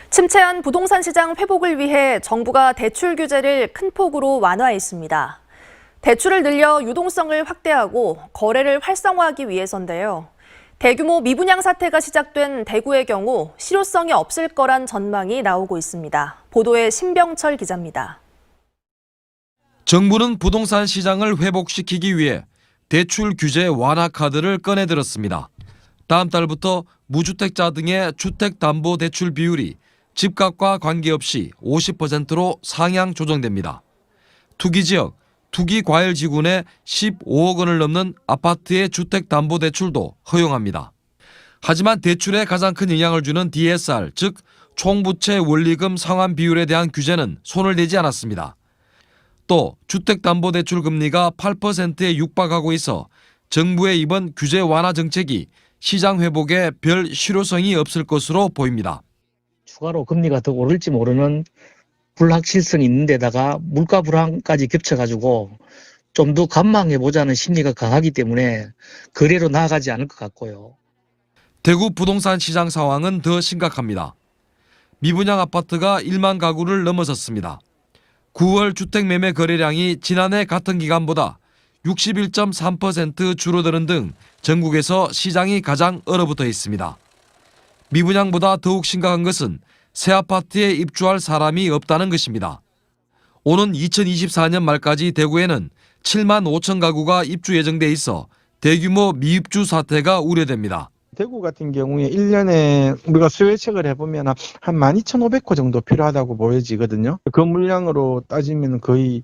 침체한 부동산 시장 회복을 위해 정부가 대출 규제를 큰 폭으로 완화했습니다. 대출을 늘려 유동성을 확대하고 거래를 활성화하기 위해서인데요. 대규모 미분양 사태가 시작된 대구의 경우 실효성이 없을 거란 전망이 나오고 있습니다. 보도에 신병철 기자입니다. 정부는 부동산 시장을 회복시키기 위해 대출 규제 완화 카드를 꺼내들었습니다. 다음 달부터 무주택자 등의 주택담보대출 비율이 집값과 관계없이 50%로 상향 조정됩니다. 투기지역, 투기과열지구내 15억 원을 넘는 아파트의 주택담보대출도 허용합니다. 하지만 대출에 가장 큰 영향을 주는 DSR, 즉 총부채 원리금 상환 비율에 대한 규제는 손을 대지 않았습니다. 또 주택담보대출 금리가 8%에 육박하고 있어 정부의 이번 규제 완화 정책이 시장 회복에 별 실효성이 없을 것으로 보입니다. 추가로 금리가 더 오를지 모르는 불확실성이 있는 데다가 물가 불안까지 겹쳐가지고 좀 더 관망해보자는 심리가 강하기 때문에 거래로 나아가지 않을 것 같고요. 대구 부동산 시장 상황은 더 심각합니다. 미분양 아파트가 1만 가구를 넘어섰습니다. 9월 주택매매 거래량이 지난해 같은 기간보다 61.3% 줄어드는 등 전국에서 시장이 가장 얼어붙어 있습니다. 미분양보다 더욱 심각한 것은 새 아파트에 입주할 사람이 없다는 것입니다. 오는 2024년 말까지 대구에는 7만 5천 가구가 입주 예정돼 있어 대규모 미입주 사태가 우려됩니다. 대구 같은 경우에 1년에 우리가 수요 예측을 해보면 한 12,500호 정도 필요하다고 보여지거든요. 그 물량으로 따지면 거의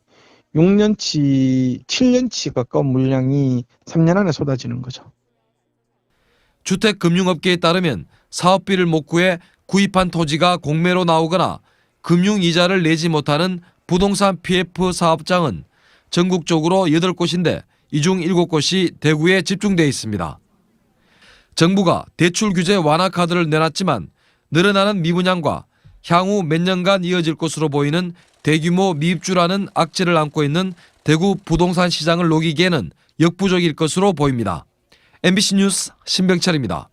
6년치, 7년치 가까운 물량이 3년 안에 쏟아지는 거죠. 주택금융업계에 따르면 사업비를 못 구해 구입한 토지가 공매로 나오거나 금융이자를 내지 못하는 부동산 PF 사업장은 전국적으로 8곳인데 이 중 7곳이 대구에 집중돼 있습니다. 정부가 대출 규제 완화 카드를 내놨지만 늘어나는 미분양과 향후 몇 년간 이어질 것으로 보이는 대규모 미입주라는 악재를 안고 있는 대구 부동산 시장을 녹이기에는 역부족일 것으로 보입니다. MBC 뉴스 신병철입니다.